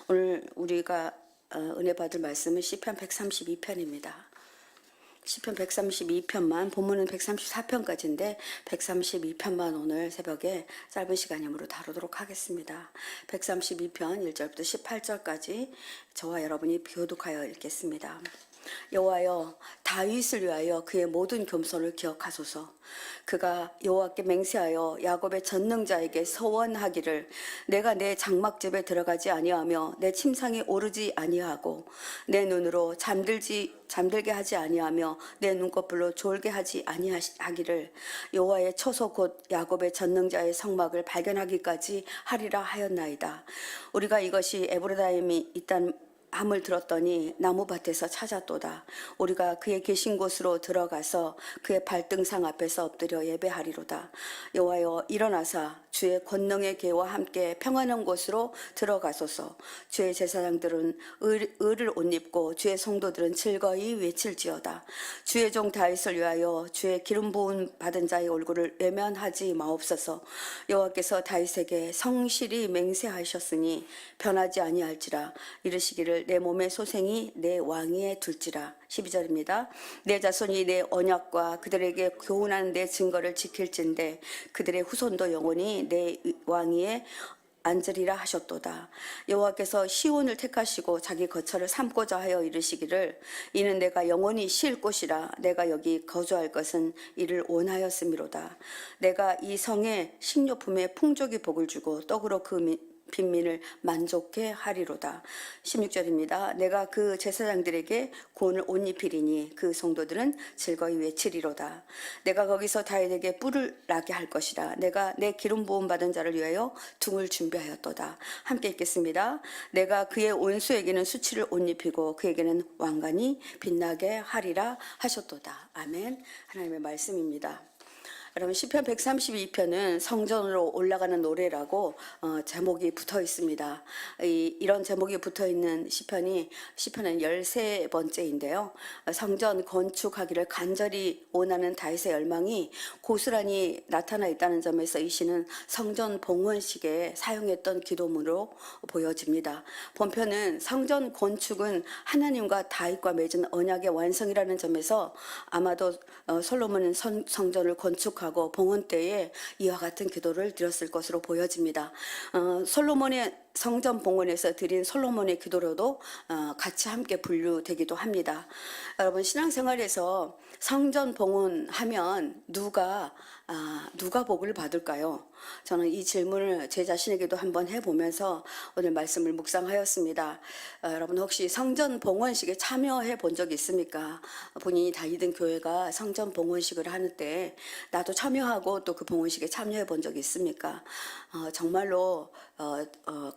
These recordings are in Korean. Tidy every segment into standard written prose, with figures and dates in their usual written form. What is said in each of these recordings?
오늘 우리가 은혜 받을 말씀은 시편 132편입니다. 시편 132편만, 본문은 134편까지인데 132편만 오늘 새벽에 짧은 시간이므로 다루도록 하겠습니다. 132편 1절부터 18절까지 저와 여러분이 교독하여 읽겠습니다. 여호와여, 다윗을 위하여 그의 모든 겸손을 기억하소서. 그가 여호와께 맹세하여 야곱의 전능자에게 서원하기를, 내가 내 장막집에 들어가지 아니하며 내 침상에 오르지 아니하고 내 눈으로 잠들게 하지 아니하며 내 눈꺼풀로 졸게 하지 아니하기를, 여호와의 처소 곧 야곱의 전능자의 성막을 발견하기까지 하리라 하였나이다. 우리가 이것이 에브라임이 있다는 함을 들었더니 나무밭에서 찾았도다. 우리가 그의 계신 곳으로 들어가서 그의 발등상 앞에서 엎드려 예배하리로다. 여호와여, 일어나사 주의 권능의 계와 함께 평안한 곳으로 들어가소서. 주의 제사장들은 의를 옷 입고 주의 성도들은 즐거이 외칠지어다. 주의 종 다윗을 위하여 주의 기름 부음 받은 자의 얼굴을 외면하지 마옵소서. 여호와께서 다윗에게 성실히 맹세하셨으니 변하지 아니할지라. 이르시기를, 내 몸의 소생이 내 왕위에 둘지라. 12절입니다. 내 자손이 내 언약과 그들에게 교훈하는 내 증거를 지킬진대 그들의 후손도 영원히 내 왕위에 앉으리라 하셨도다. 여호와께서 시온을 택하시고 자기 거처를 삼고자 하여 이르시기를, 이는 내가 영원히 쉴 곳이라. 내가 여기 거주할 것은 이를 원하였음이로다. 내가 이 성에 식료품에 풍족이 복을 주고 떡으로 그 빈민을 만족해 하리로다. 16절입니다. 내가 그 제사장들에게 고운을 옷 입히리니 그 성도들은 즐거이 외치리로다. 내가 거기서 다윗에게 뿔을 나게 할 것이라. 내가 내 기름 부음 받은 자를 위하여 둥을 준비하였도다. 함께 읽겠습니다. 내가 그의 온수에게는 수치를 옷 입히고 그에게는 왕관이 빛나게 하리라 하셨도다. 아멘. 하나님의 말씀입니다. 여러분, 시편 132편은 성전으로 올라가는 노래라고 제목이 붙어 있습니다. 이런 제목이 붙어 있는 시편은 13번째인데요. 성전 건축하기를 간절히 원하는 다윗의 열망이 고스란히 나타나 있다는 점에서 이 시는 성전 봉헌식에 사용했던 기도문으로 보여집니다. 본편은 성전 건축은 하나님과 다윗과 맺은 언약의 완성이라는 점에서 아마도 솔로몬은 성전을 건축하고 봉헌 때에 이와 같은 기도를 드렸을 것으로 보여집니다. 솔로몬의 성전 봉헌에서 드린 솔로몬의 기도로도 같이 함께 분류되기도 합니다. 여러분, 신앙생활에서 성전 봉헌하면 누가 복을 받을까요? 저는 이 질문을 제 자신에게도 한번 해보면서 오늘 말씀을 묵상하였습니다. 여러분, 혹시 성전 봉헌식에 참여해 본 적이 있습니까? 본인이 다니던 교회가 성전 봉헌식을 하는 때 나도 참여하고 또 그 봉헌식에 참여해 본 적이 있습니까? 정말로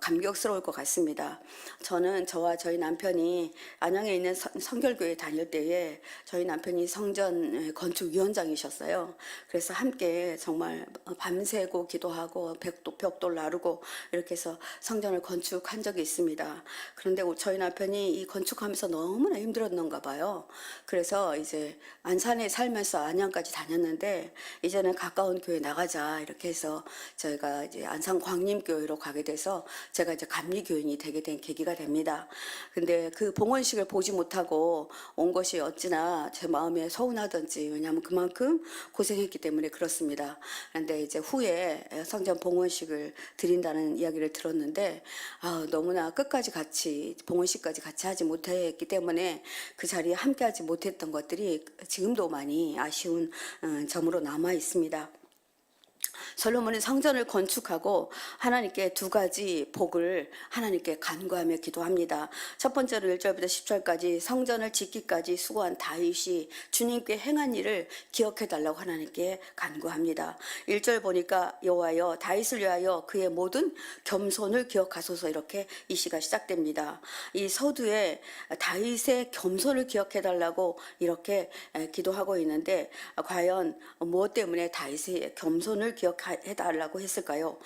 감격스러울 것 같습니다. 저는 저와 저희 남편이 안양에 있는 성결교회 다닐 때에 저희 남편이 성전 건축위원장이셨어요. 그래서 함께 정말 밤새고 기도하고 벽돌 나르고 이렇게 해서 성전을 건축한 적이 있습니다. 그런데 저희 남편이 이 건축하면서 너무나 힘들었는가 봐요. 그래서 이제 안산에 살면서 안양까지 다녔는데 이제는 가까운 교회 나가자 이렇게 해서 저희가 이제 안산 광림교회로 가게 돼서 제가 이제 감리교인이 되게 된 계기가 됩니다. 근데 그 봉헌식을 보지 못하고 온 것이 어찌나 제 마음에 서운하던지, 왜냐하면 그만큼 고생했기 때문에 그렇습니다. 그런데 이제 후에 성전 봉헌식을 드린다는 이야기를 들었는데 너무나 끝까지 같이 봉헌식까지 같이 하지 못했기 때문에 그 자리에 함께하지 못했던 것들이 지금도 많이 아쉬운 점으로 남아 있습니다. 솔로몬은 성전을 건축하고 하나님께 두 가지 복을 하나님께 간구하며 기도합니다. 첫 번째로 1절부터 10절까지 성전을 짓기까지 수고한 다윗이 주님께 행한 일을 기억해달라고 하나님께 간구합니다. 1절 보니까 여호와여, 다윗을 위하여 그의 모든 겸손을 기억하소서, 이렇게 이 시가 시작됩니다. 이 서두에 다윗의 겸손을 기억해달라고 이렇게 기도하고 있는데, 과연 무엇 때문에 다윗의 겸손을 기억해달라고 했을까요?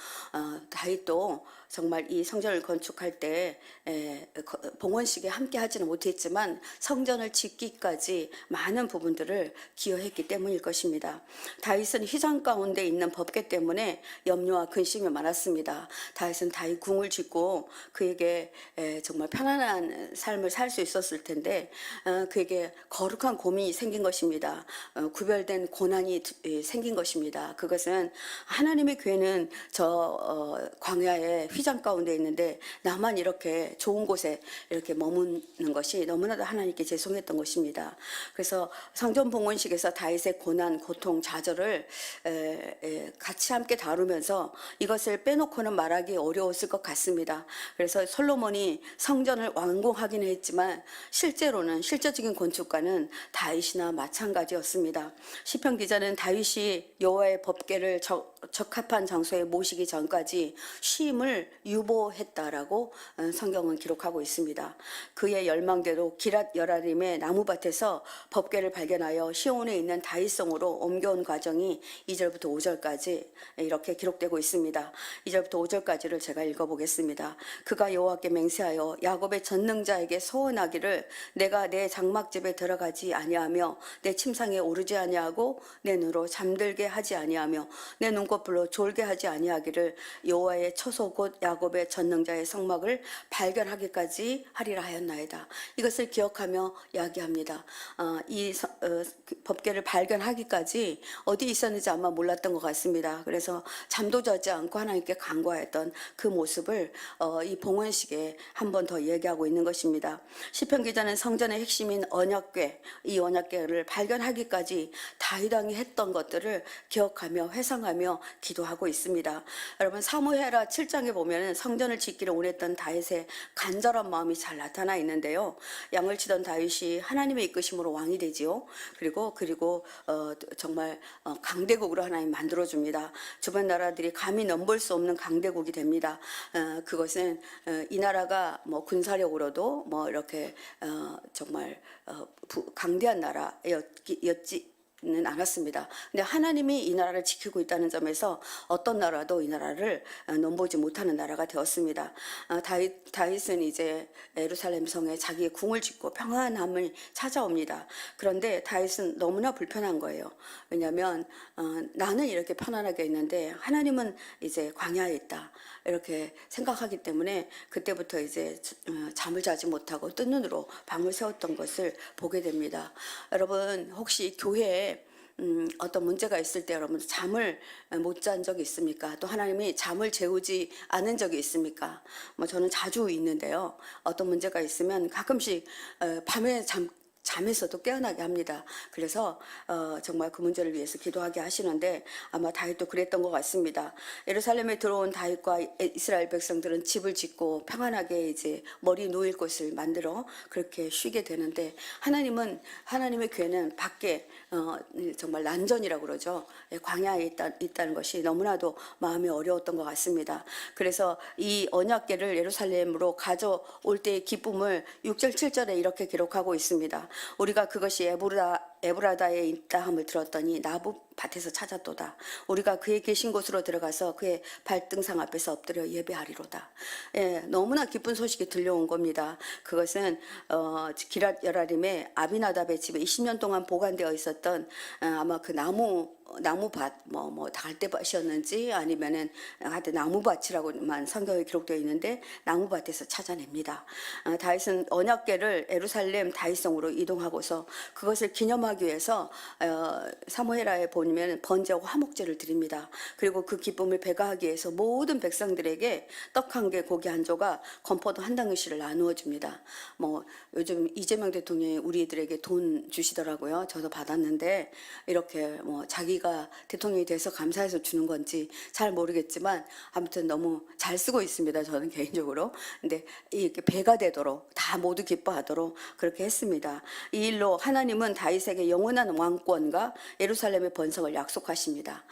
다윗도 정말 이 성전을 건축할 때 봉헌식에 함께 하지는 못했지만 성전을 짓기까지 많은 부분들을 기여했기 때문일 것입니다. 다윗은 휘장 가운데 있는 법궤 때문에 염려와 근심이 많았습니다. 다윗은 다윗 궁을 짓고 그에게 정말 편안한 삶을 살 수 있었을 텐데 그에게 거룩한 고민이 생긴 것입니다. 구별된 고난이 생긴 것입니다. 그것은 하나님의 교회는 저 광야의 휘장 가운데 있는데 나만 이렇게 좋은 곳에 이렇게 머무는 것이 너무나도 하나님께 죄송했던 것입니다. 그래서 성전 봉헌식에서 다윗의 고난, 고통, 좌절을 같이 함께 다루면서 이것을 빼놓고는 말하기 어려웠을 것 같습니다. 그래서 솔로몬이 성전을 완공하기는 했지만 실제로는 실제적인 건축가는 다윗이나 마찬가지였습니다. 시편 기자는 다윗이 여호와의 법궤를 적합한 장소에 모시기 전까지 쉼을 유보했다라고 성경은 기록하고 있습니다. 그의 열망대로 기랏 여라림의 나무밭에서 법궤를 발견하여 시온에 있는 다윗성으로 옮겨온 과정이 2절부터 5절까지 이렇게 기록되고 있습니다. 2절부터 5절까지를 제가 읽어보겠습니다. 그가 여호와께 맹세하여 야곱의 전능자에게 소원하기를 내가 내 장막집에 들어가지 아니하며 내 침상에 오르지 아니하고 내 눈으로 잠들게 하지 아니하며 내 눈꺼풀로 졸게 하지 아니하기를 여호와의 처소 곧 야곱의 전능자의 성막을 발견하기까지 하리라 하였나이다. 이것을 기억하며 이야기합니다. 이 법궤를 발견하기까지 어디 있었는지 아마 몰랐던 것 같습니다. 그래서 잠도 자지 않고 하나님께 간구하였던 그 모습을 이 봉헌식에 한 번 더 얘기하고 있는 것입니다. 시편 기자는 성전의 핵심인 언약궤, 이 언약궤를 발견하기까지 다윗 왕이 했던 것들을 기억하며 회상하며 기도하고 있습니다. 여러분 사무엘하 7장에 보면 성전을 짓기를 원했던 다윗의 간절한 마음이 잘 나타나 있는데요. 양을 치던 다윗이 하나님의 이끄심으로 왕이 되지요. 그리고 정말 강대국으로 하나님 만들어줍니다. 주변 나라들이 감히 넘볼 수 없는 강대국이 됩니다. 그것은 이 나라가 뭐 군사력으로도 뭐 이렇게 정말 강대한 나라였지는 않았습니다. 근데 하나님이 이 나라를 지키고 있다는 점에서 어떤 나라도 이 나라를 넘보지 못하는 나라가 되었습니다. 다윗은 이제 예루살렘 성에 자기의 궁을 짓고 평안함을 찾아옵니다. 그런데 다윗은 너무나 불편한 거예요. 왜냐하면 나는 이렇게 편안하게 있는데 하나님은 이제 광야에 있다 이렇게 생각하기 때문에 그때부터 이제 잠을 자지 못하고 뜬 눈으로 밤을 새웠던 것을 보게 됩니다. 여러분 혹시 교회에 어떤 문제가 있을 때 여러분 잠을 못 잔 적이 있습니까? 또 하나님이 잠을 재우지 않은 적이 있습니까? 뭐 저는 자주 있는데요. 어떤 문제가 있으면 가끔씩 밤에 잠에서도 깨어나게 합니다. 그래서 정말 그 문제를 위해서 기도하게 하시는데 아마 다윗도 그랬던 것 같습니다. 예루살렘에 들어온 다윗과 이스라엘 백성들은 집을 짓고 평안하게 이제 머리 놓일 곳을 만들어 그렇게 쉬게 되는데 하나님의 교회는 밖에 정말 난전이라고 그러죠. 광야에 있다는 것이 너무나도 마음이 어려웠던 것 같습니다. 그래서 이 언약궤를 예루살렘으로 가져올 때의 기쁨을 6절 7절에 이렇게 기록하고 있습니다. 우리가 그것이 에브라다에 있다 함을 들었더니 나무밭에서 찾았도다. 우리가 그의 계신 곳으로 들어가서 그의 발등상 앞에서 엎드려 예배하리로다. 너무나 기쁜 소식이 들려온 겁니다. 그것은 기랏 여라림의 아비나답의 집에 20년 동안 보관되어 있었던 아마 그 나무밭 뭐 갈대밭이었는지 아니면은 하여튼 나무밭이라고만 성경에 기록되어 있는데 나무밭에서 찾아냅니다. 다윗은 언약궤를 예루살렘 다윗성으로 이동하고서 그것을 기념하기 위해서 사무엘하에 보면 번제하고 화목제를 드립니다. 그리고 그 기쁨을 배가하기 위해서 모든 백성들에게 떡 한 개, 고기 한 조각, 건포도 한 당귀씨를 나누어 줍니다. 뭐 요즘 이재명 대통령이 우리들에게 돈 주시더라고요. 저도 받았는데 이렇게 뭐 자기가 대통령이 돼서 감사해서 주는 건지 잘 모르겠지만 아무튼 너무 잘 쓰고 있습니다. 저는 개인적으로. 근데 이렇게 배가 되도록 다 모두 기뻐하도록 그렇게 했습니다. 이 일로 하나님은 다윗에게 영원한 왕권과 예루살렘의 번성을 약속하십니다.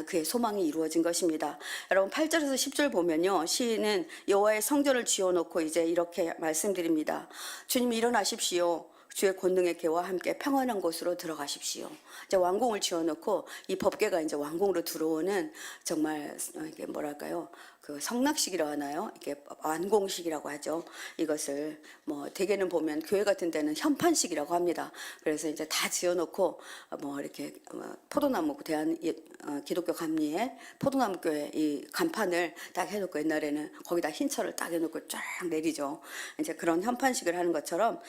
그의 소망이 이루어진 것입니다. 여러분 8절에서 10절 보면요. 시인은 여호와의 성전을 지어놓고 이제 이렇게 말씀드립니다. 주님 일어나십시오. 주의 권능의 개와 함께 평안한 곳으로 들어가십시오. 이제 왕궁을 지어놓고 이 법궤가 이제 왕궁으로 들어오는 정말 이게 뭐랄까요? 그 성락식이라고 하나요? 이렇게 완공식이라고 하죠. 이것을 뭐 대개는 보면 교회 같은 데는 현판식이라고 합니다. 그래서 이제 다 지어놓고 뭐 이렇게 포도나무 기독교 감리에 포도나무 교회 이 간판을 딱 해놓고 옛날에는 거기다 흰 철을 딱 해놓고 쫙 내리죠. 이제 그런 현판식을 하는 것처럼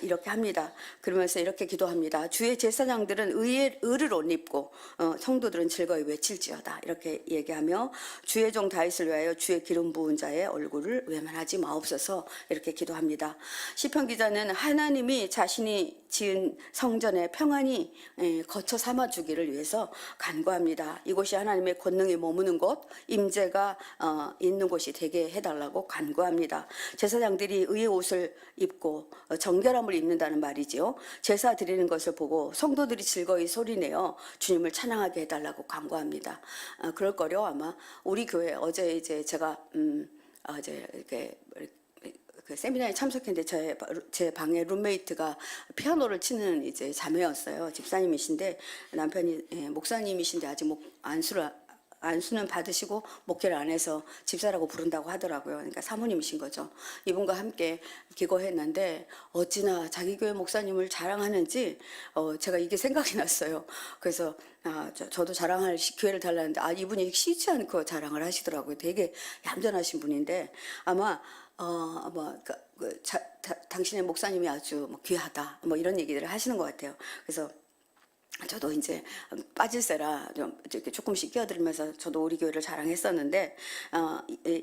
이렇게 합니다. 그러면서 이렇게 기도합니다. 주의 제사장들은 의를 옷 입고 성도들은 즐거이 외칠지어다. 이렇게 얘기하며 주의 종 다윗을 위하여 주의 기름 부은 자의 얼굴을 외면하지 마옵소서. 이렇게 기도합니다. 시편 기자는 하나님이 자신이 지은 성전에 평안히 거처 삼아 주기를 위해서 간구합니다. 이곳이 하나님의 권능이 머무는 곳, 임재가 있는 곳이 되게 해달라고 간구합니다. 제사장들이 의의 옷을 입고 정결함을 입는다는 말이지요. 제사 드리는 것을 보고 성도들이 즐거이 소리내어 주님을 찬양하게 해달라고 간구합니다. 그럴 거려 아마 우리 교회 어제 이제 제가 어제 이렇게 그 세미나에 참석했는데 제 방에 룸메이트가 피아노를 치는 이제 자매였어요. 집사님이신데 남편이 목사님이신데 아직 안수는 받으시고 목회를 안 해서 집사라고 부른다고 하더라고요. 그러니까 사모님이신 거죠. 이분과 함께 기도했는데 어찌나 자기 교회 목사님을 자랑하는지 제가 이게 생각이 났어요. 그래서 저도 자랑할 기회를 달라는데 이분이 쉬지 않고 자랑을 하시더라고요. 되게 얌전하신 분인데 아마 당신의 목사님이 아주 귀하다 뭐 이런 얘기들을 하시는 것 같아요. 그래서 저도 이제 빠질세라 좀 이렇게 조금씩 끼어들면서 저도 우리 교회를 자랑했었는데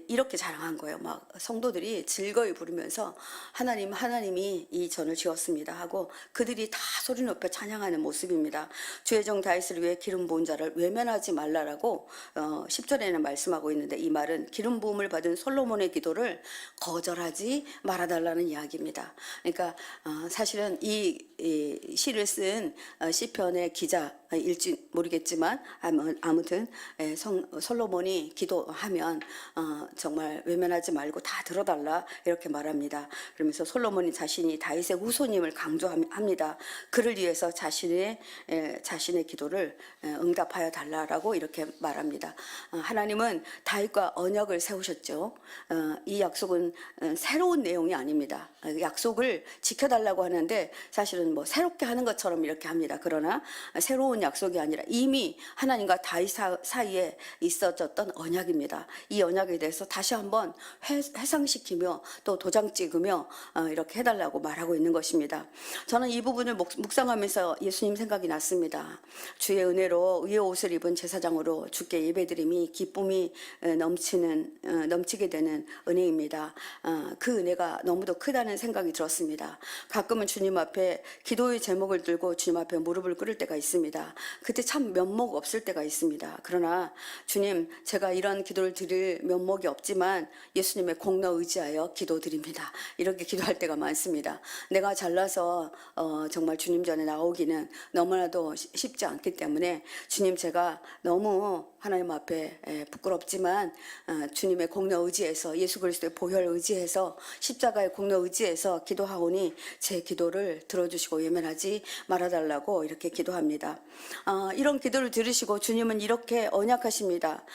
이렇게 자랑한 거예요. 막 성도들이 즐거이 부르면서 하나님이 이 전을 지었습니다 하고 그들이 다 소리 높여 찬양하는 모습입니다. 주의 종 다윗을 위해 기름 부은 자를 외면하지 말라라고 10절에는 말씀하고 있는데 이 말은 기름 부음을 받은 솔로몬의 기도를 거절하지 말아달라는 이야기입니다. 그러니까 사실은 이 시를 쓴 시편의 기자일지 모르겠지만 아무튼 솔로몬이 기도하면 정말 외면하지 말고 다 들어달라 이렇게 말합니다. 그러면서 솔로몬이 자신이 다윗의 후손임을 강조합니다. 그를 위해서 자신의 기도를 응답하여 달라라고 이렇게 말합니다. 하나님은 다윗과 언약을 세우셨죠. 이 약속은 새로운 내용이 아닙니다. 약속을 지켜달라고 하는데 사실은 뭐 새롭게 하는 것처럼 이렇게 합니다. 그러나 새로운 약속이 아니라 이미 하나님과 다윗 사이에 있어졌던 언약입니다. 이 언약에 대해서 다시 한번 회상시키며 또 도장 찍으며 이렇게 해달라고 말하고 있는 것입니다. 저는 이 부분을 묵상하면서 예수님 생각이 났습니다. 주의 은혜로 의의 옷을 입은 제사장으로 주께 예배드림이 기쁨이 넘치게 되는 은혜입니다. 그 은혜가 너무도 크다는 생각이 들었습니다. 가끔은 주님 앞에 기도의 제목을 들고 주님 앞에 무릎을 꿇을 때가 있습니다. 그때 참 면목 없을 때가 있습니다. 그러나 주님, 제가 이런 기도를 드릴 면목이 없지만 예수님의 공로 의지하여 기도드립니다. 이렇게 기도할 때가 많습니다. 내가 잘나서 정말 주님 전에 나오기는 너무나도 쉽지 않기 때문에 주님, 제가 너무 하나님 앞에 부끄럽지만 주님의 공로 의지해서 예수 그리스도의 보혈 의지해서 십자가의 공로 의지해서 기도하오니 제 기도를 들어주시고 외면하지 말아달라고 이렇게 기도합니다. 이런 기도를 들으시고 주님은 이렇게 언약하십니다.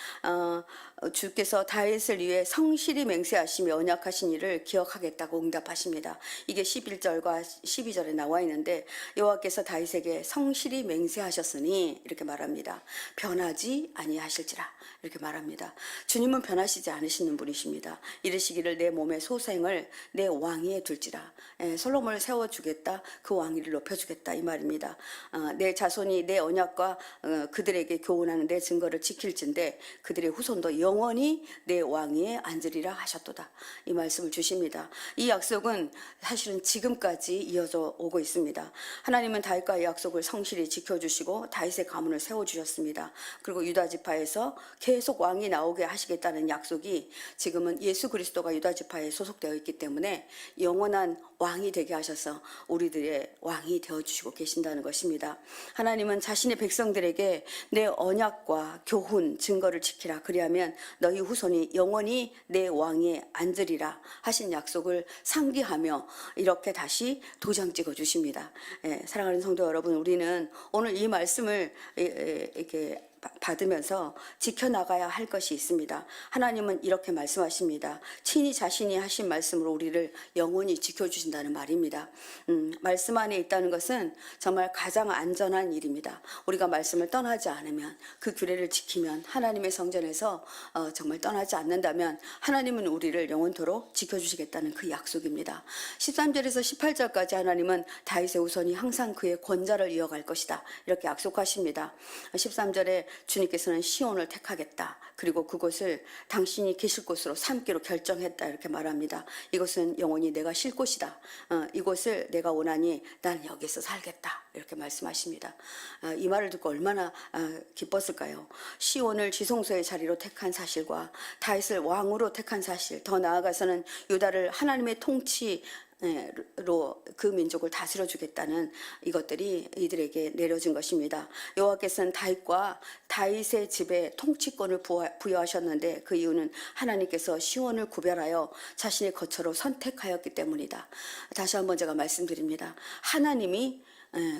주께서 다윗을 위해 성실히 맹세하시며 언약하신 일을 기억하겠다고 응답하십니다. 이게 11절과 12절에 나와 있는데 여호와께서 다윗에게 성실히 맹세하셨으니 이렇게 말합니다. 변하지 아니하실지라 이렇게 말합니다. 주님은 변하시지 않으시는 분이십니다. 이르시기를 내 몸의 소생을 내 왕위에 둘지라. 솔로몬을 세워주겠다. 그 왕위를 높여주겠다 이 말입니다. 내 자손이 내 언약과 그들에게 교훈하는 내 증거를 지킬진데 그들의 후손도 영원히 내 왕위에 앉으리라 하셨도다. 이 말씀을 주십니다. 이 약속은 사실은 지금까지 이어져 오고 있습니다. 하나님은 다윗과의 약속을 성실히 지켜주시고 다윗의 가문을 세워주셨습니다. 그리고 유다 지파에서 계속 왕이 나오게 하시겠다는 약속이 지금은 예수 그리스도가 유다 지파에 소속되어 있기 때문에 영원한 왕이 되게 하셔서 우리들의 왕이 되어주시고 계신다는 것입니다. 하나님은 자신의 백성들에게 내 언약과 교훈, 증거를 지키라. 그리하면 너희 후손이 영원히 내 왕위에 앉으리라 하신 약속을 상기하며 이렇게 다시 도장 찍어 주십니다. 사랑하는 성도 여러분, 우리는 오늘 이 말씀을 이렇게 받으면서 지켜나가야 할 것이 있습니다. 하나님은 이렇게 말씀하십니다. 친히 자신이 하신 말씀으로 우리를 영원히 지켜주신다는 말입니다. 말씀 안에 있다는 것은 정말 가장 안전한 일입니다. 우리가 말씀을 떠나지 않으면, 그 규례를 지키면, 하나님의 성전에서 정말 떠나지 않는다면 하나님은 우리를 영원토록 지켜주시겠다는 그 약속입니다. 13절에서 18절까지 하나님은 다윗의 후손이 항상 그의 권좌를 이어갈 것이다, 이렇게 약속하십니다. 13절에 주님께서는 시온을 택하겠다, 그리고 그곳을 당신이 계실 곳으로 삼기로 결정했다, 이렇게 말합니다. 이곳은 영원히 내가 쉴 곳이다. 이곳을 내가 원하니 나는 여기서 살겠다, 이렇게 말씀하십니다. 이 말을 듣고 얼마나 기뻤을까요? 시온을 지성소의 자리로 택한 사실과 다윗을 왕으로 택한 사실, 더 나아가서는 유다를 하나님의 통치로 그 민족을 다스려 주겠다는 이것들이 이들에게 내려진 것입니다. 여호와께서는 다윗과 다윗의 집에 통치권을 부여하셨는데 그 이유는 하나님께서 시온을 구별하여 자신의 거처로 선택하였기 때문이다. 다시 한번 제가 말씀드립니다. 하나님이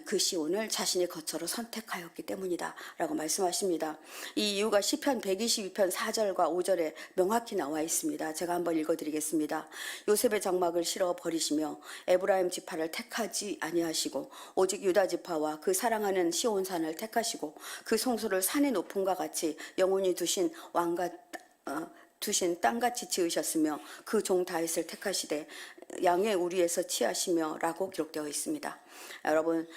그 시온을 자신의 거처로 선택하였기 때문이다 라고 말씀하십니다. 이 이유가 시편 122편 4절과 5절에 명확히 나와 있습니다. 제가 한번 읽어드리겠습니다. 요셉의 장막을 실어 버리시며 에브라임 지파를 택하지 아니하시고 오직 유다 지파와 그 사랑하는 시온산을 택하시고 그 성소를 산의 높음과 같이 영원히 두신 땅같이 지으셨으며 그 종 다윗을 택하시되 양의 우리에서 취하시며 라고 기록되어 있습니다. 여러분,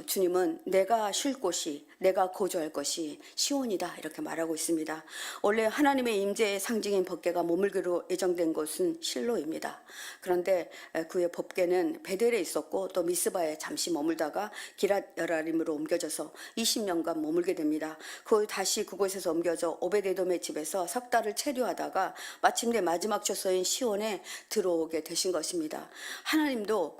주님은 내가 쉴 곳이, 내가 거주할 것이 시온이다, 이렇게 말하고 있습니다. 원래 하나님의 임재의 상징인 법궤가 머물기로 예정된 곳은 실로입니다. 그런데 그의 법궤는 베델에 있었고 또 미스바에 잠시 머물다가 기랏 여라림으로 옮겨져서 20년간 머물게 됩니다. 다시 그곳에서 옮겨져 오베데돔의 집에서 석 달을 체류하다가 마침내 마지막 처소인 시온에 들어오게 되신 것입니다. 하나님도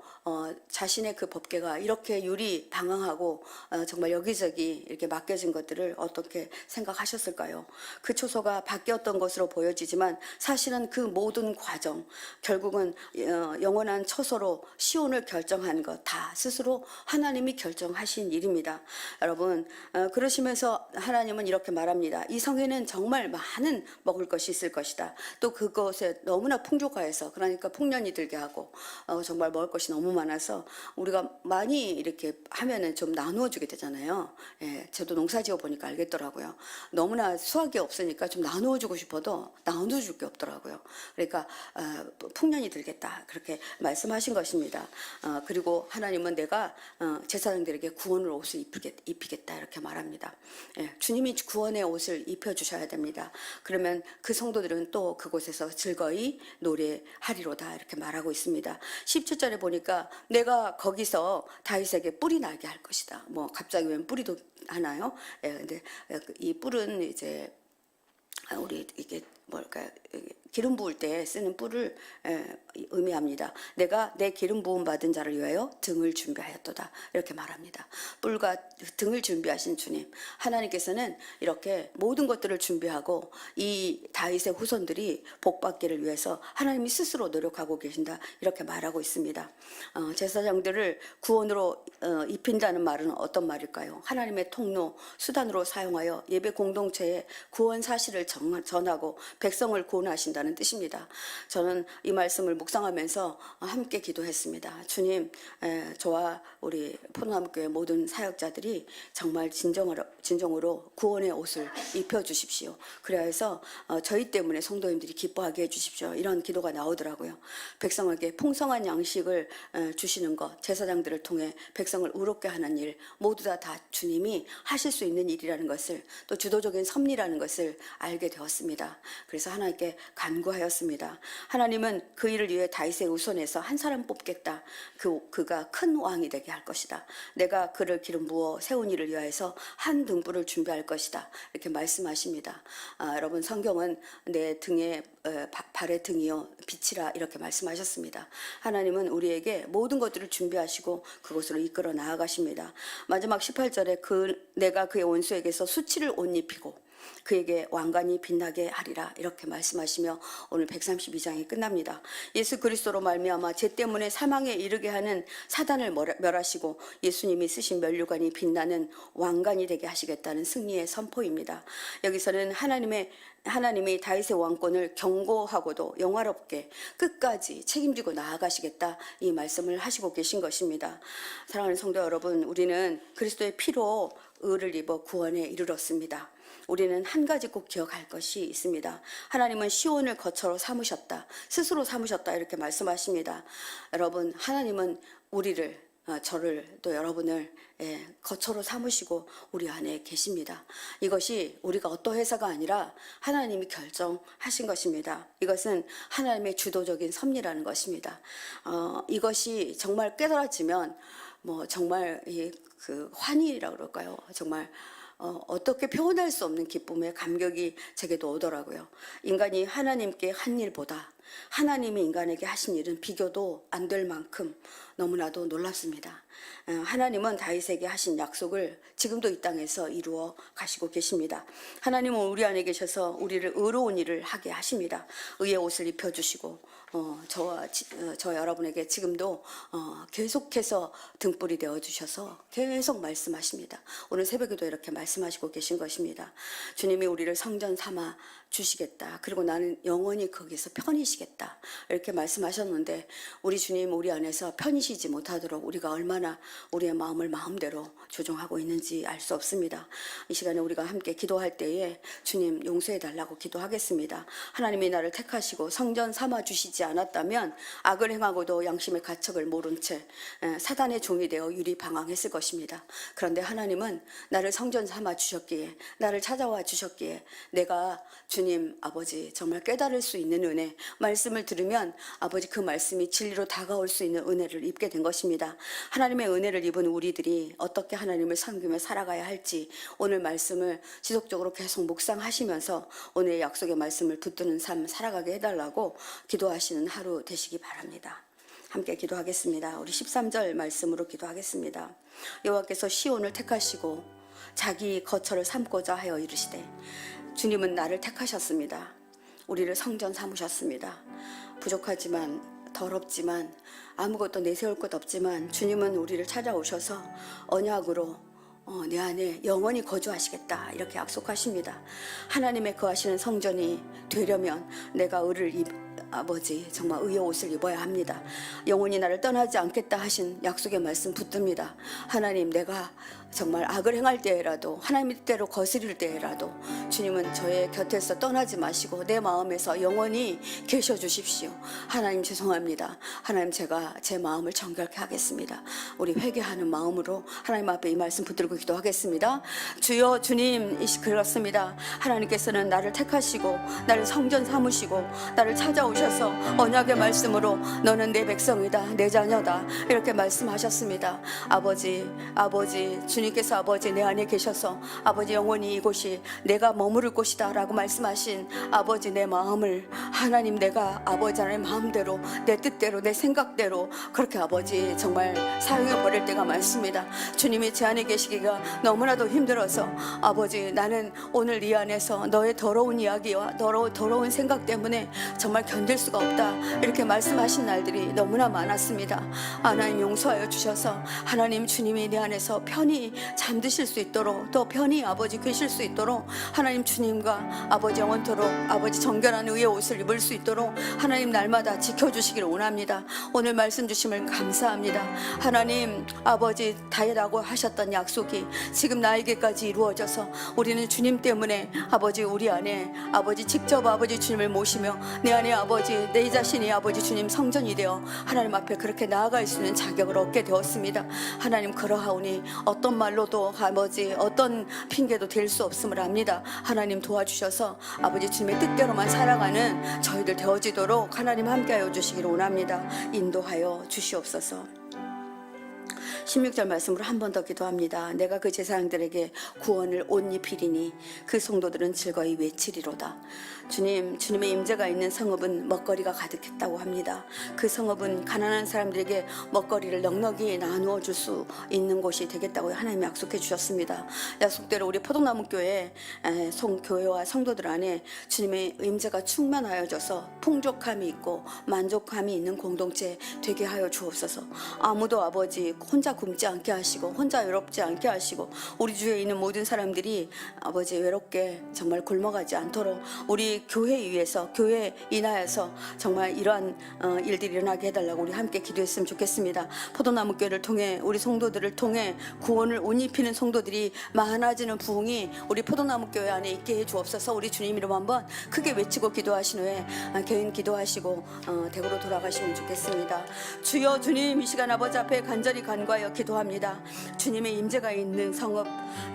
자신의 그 법궤가 이렇게 유리방황하고 정말 여기저기 이렇게 맡겨진 것들을 어떻게 생각하셨을까요? 그 초소가 바뀌었던 것으로 보여지지만 사실은 그 모든 과정, 결국은 영원한 처소로 시온을 결정한 것 다 스스로 하나님이 결정하신 일입니다. 여러분, 그러시면서 하나님은 이렇게 말합니다. 이 성에는 정말 많은 먹을 것이 있을 것이다. 또 그것에 너무나 풍족하여서, 그러니까 풍년이 들게 하고 정말 먹을 것이 너무 많아서 우리가 많이 이렇게 하면은 좀 나누어 주게 되잖아요. 예, 저도 농사 지어 보니까 알겠더라고요. 너무나 수확이 없으니까 좀 나누어 주고 싶어도 나누어 줄 게 없더라고요. 그러니까 풍년이 들겠다, 그렇게 말씀하신 것입니다. 그리고 하나님은 내가 제사장들에게 구원의 옷을 입히겠다, 이렇게 말합니다. 예, 주님이 구원의 옷을 입혀주셔야 됩니다. 그러면 그 성도들은 또 그곳에서 즐거이 노래하리로다, 이렇게 말하고 있습니다. 17절에 보니까 내가 거기서 다윗에게 뿔이 나게 할 것이다. 뭐 갑자기 웬 뿌리도 하나요? 예, 근데 이 뿔은 이제 우리 이게 뭘까요? 기름 부을 때 쓰는 뿔을 의미합니다. 내가 내 기름 부음 받은 자를 위하여 등을 준비하였도다, 이렇게 말합니다. 뿔과 등을 준비하신 주님, 하나님께서는 이렇게 모든 것들을 준비하고 이 다윗의 후손들이 복받기를 위해서 하나님이 스스로 노력하고 계신다, 이렇게 말하고 있습니다. 제사장들을 구원으로 입힌다는 말은 어떤 말일까요? 하나님의 통로, 수단으로 사용하여 예배 공동체에 구원 사실을 전하고 백성을 구원하신다는 뜻입니다. 저는 이 말씀을 묵상하면서 함께 기도했습니다. 주님, 저와 우리 포도나무교회 모든 사역자들이 정말 진정으로 구원의 옷을 입혀주십시오. 그래야 해서 저희 때문에 성도님들이 기뻐하게 해주십시오, 이런 기도가 나오더라고요. 백성에게 풍성한 양식을 주시는 것, 제사장들을 통해 백성을 의롭게 하는 일, 모두 다 주님이 하실 수 있는 일이라는 것을, 또 주도적인 섭리라는 것을 알게 되었습니다. 그래서 하나님께 간구하였습니다. 하나님은 그 일을 위해 다윗의 후손에서 한 사람 뽑겠다. 그가 큰 왕이 되게 할 것이다. 내가 그를 기름 부어 세운 일을 위하여서 한 등불을 준비할 것이다, 이렇게 말씀하십니다. 여러분, 성경은 내 등에 발의 등이요 빛이라, 이렇게 말씀하셨습니다. 하나님은 우리에게 모든 것들을 준비하시고 그곳으로 이끌어 나아가십니다. 마지막 18절에 내가 그의 원수에게서 수치를 옷 입히고 그에게 왕관이 빛나게 하리라 이렇게 말씀하시며 오늘 132장이 끝납니다. 예수 그리스도로 말미암아 죄 때문에 사망에 이르게 하는 사단을 멸하시고 예수님이 쓰신 면류관이 빛나는 왕관이 되게 하시겠다는 승리의 선포입니다. 여기서는 하나님이 다윗의 왕권을 견고하고도 영화롭게 끝까지 책임지고 나아가시겠다 이 말씀을 하시고 계신 것입니다. 사랑하는 성도 여러분, 우리는 그리스도의 피로 의를 입어 구원에 이르렀습니다. 우리는 한 가지 꼭 기억할 것이 있습니다. 하나님은 시온을 거처로 삼으셨다, 스스로 삼으셨다 이렇게 말씀하십니다. 여러분, 하나님은 우리를 저를 또 여러분을 거처로 삼으시고 우리 안에 계십니다. 이것이 우리가 어떠해서가 아니라 하나님이 결정하신 것입니다. 이것은 하나님의 주도적인 섭리라는 것입니다. 이것이 정말 깨달아지면 정말 그 환희라고 그럴까요? 정말 어떻게 표현할 수 없는 기쁨의 감격이 제게도 오더라고요. 인간이 하나님께 한 일보다 하나님이 인간에게 하신 일은 비교도 안 될 만큼 너무나도 놀랍습니다. 하나님은 다윗에게 하신 약속을 지금도 이 땅에서 이루어 가시고 계십니다. 하나님은 우리 안에 계셔서 우리를 의로운 일을 하게 하십니다. 의의 옷을 입혀주시고 저 여러분에게 지금도 계속해서 등불이 되어주셔서 계속 말씀하십니다. 오늘 새벽에도 이렇게 말씀하시고 계신 것입니다. 주님이 우리를 성전 삼아 주시겠다. 그리고 나는 영원히 거기서 편히시겠다. 이렇게 말씀하셨는데 우리 주님 우리 안에서 편히시지 못하도록 우리가 얼마나 우리의 마음을 마음대로 조종하고 있는지 알 수 없습니다. 이 시간에 우리가 함께 기도할 때에 주님 용서해 달라고 기도하겠습니다. 하나님이 나를 택하시고 성전 삼아 주시지 않았다면 악을 행하고도 양심의 가책을 모른 채 사단의 종이 되어 유리방황했을 것입니다. 그런데 하나님은 나를 성전 삼아 주셨기에, 나를 찾아와 주셨기에 내가 주님 아버지 정말 깨달을 수 있는 은혜, 말씀을 들으면 아버지 그 말씀이 진리로 다가올 수 있는 은혜를 입게 된 것입니다. 하나님의 은혜를 입은 우리들이 어떻게 하나님을 섬기며 살아가야 할지 오늘 말씀을 지속적으로 계속 묵상하시면서 오늘의 약속의 말씀을 붙드는 삶 살아가게 해달라고 기도하시는 하루 되시기 바랍니다. 함께 기도하겠습니다. 우리 13절 말씀으로 기도하겠습니다. 여호와께서 시온을 택하시고 자기 거처를 삼고자 하여 이르시되, 주님은 나를 택하셨습니다. 우리를 성전 삼으셨습니다. 부족하지만 더럽지만 아무것도 내세울 것 없지만 주님은 우리를 찾아오셔서 언약으로 내 안에 영원히 거주하시겠다 이렇게 약속하십니다. 하나님의 거하시는 성전이 되려면 내가 아버지 정말 의의 옷을 입어야 합니다. 영원히 나를 떠나지 않겠다 하신 약속의 말씀 붙듭니다. 하나님, 내가 정말 악을 행할 때라도 하나님의 뜻대로 거스릴 때라도 주님은 저의 곁에서 떠나지 마시고 내 마음에서 영원히 계셔 주십시오. 하나님 죄송합니다. 하나님, 제가 제 마음을 정결케 하겠습니다. 우리 회개하는 마음으로 하나님 앞에 이 말씀 붙들고 기도하겠습니다. 주여, 주님, 그렇습니다. 하나님께서는 나를 택하시고 나를 성전 삼으시고 나를 찾아오셔서 언약의 말씀으로 너는 내 백성이다, 내 자녀다 이렇게 말씀하셨습니다. 아버지 주님께서 아버지 내 안에 계셔서 아버지 영원히 이곳이 내가 머무를 곳이다 라고 말씀하신 아버지 내 마음을 하나님, 내가 아버지 하나님 마음대로 내 뜻대로 내 생각대로 그렇게 아버지 정말 사용해 버릴 때가 많습니다. 주님이 제 안에 계시기가 너무나도 힘들어서 아버지 나는 오늘 이 안에서 너의 더러운 이야기와 더러운 생각 때문에 정말 견딜 수가 없다 이렇게 말씀하신 날들이 너무나 많았습니다. 하나님 용서하여 주셔서 하나님, 주님이 내 안에서 편히 잠드실 수 있도록 또 편히 아버지 계실 수 있도록 하나님, 주님과 아버지 영원토록 아버지 정결한 의의 옷을 입을 수 있도록 하나님 날마다 지켜주시기를 원합니다. 오늘 말씀 주심을 감사합니다. 하나님 아버지 다이라고 하셨던 약속이 지금 나에게까지 이루어져서 우리는 주님 때문에 아버지 우리 안에 아버지 직접 아버지 주님을 모시며 내 안에 아버지 내 자신이 아버지 주님 성전이 되어 하나님 앞에 그렇게 나아갈 수 있는 자격을 얻게 되었습니다. 하나님, 그러하오니 어떤 말로도 아버지 어떤 핑계도 될 수 없음을 압니다. 하나님 도와주셔서 아버지 주님의 뜻대로만 살아가는 저희들 되어지도록 하나님 함께하여 주시기를 원합니다. 인도하여 주시옵소서. 16절 말씀으로 한 번 더 기도합니다. 내가 그 제사장들에게 구원을 옷 입히리니 그 성도들은 즐거이 외치리로다. 주님, 주님의 임재가 있는 성읍은 먹거리가 가득했다고 합니다. 그 성읍은 가난한 사람들에게 먹거리를 넉넉히 나누어 줄 수 있는 곳이 되겠다고 하나님이 약속해 주셨습니다. 약속대로 우리 포도나무 교회 교회와 성도들 안에 주님의 임재가 충만하여져서 풍족함이 있고 만족함이 있는 공동체 되게 하여 주옵소서. 아무도 아버지 혼자 굶지 않게 하시고 혼자 외롭지 않게 하시고 우리 주위에 있는 모든 사람들이 아버지 외롭게 정말 굶어가지 않도록 우리 교회 위에서 교회 인하여서 정말 이러한 일들이 일어나게 해달라고 우리 함께 기도했으면 좋겠습니다. 포도나무 교회를 통해 우리 성도들을 통해 구원을 옷 입히는 성도들이 많아지는 부흥이 우리 포도나무 교회 안에 있게 해 주옵소서. 우리 주님 이름 한번 크게 외치고 기도하신 후에 개인 기도하시고 댁으로 돌아가시면 좋겠습니다. 주여 주님, 이 시간 아버지 앞에 간절히 간구하여 기도합니다. 주님의 임재가 있는 성읍,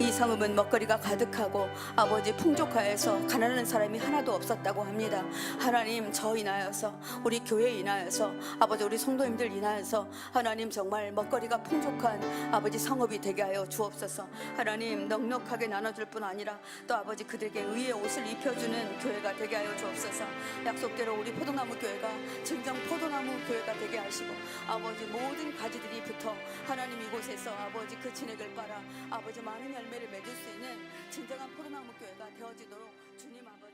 이 성읍은 먹거리가 가득하고 아버지 풍족하여서 가난한 사람이 하나도 없었다고 합니다. 하나님, 저 인하여서 우리 교회 인하여서 아버지 우리 성도님들 인하여서 하나님 정말 먹거리가 풍족한 아버지 성읍이 되게 하여 주옵소서. 하나님, 넉넉하게 나눠줄 뿐 아니라 또 아버지 그들에게 의의 옷을 입혀주는 교회가 되게 하여 주옵소서. 약속대로 우리 포도나무 교회가 진정 포도나무 교회가 되게 하시고 아버지 모든 가지들이 붙어 하나님 이곳에서 아버지 그 진액을 빨아 아버지 많은 열매를 맺을 수 있는 진정한 포도나무 교회가 되어지도록 주님 아버지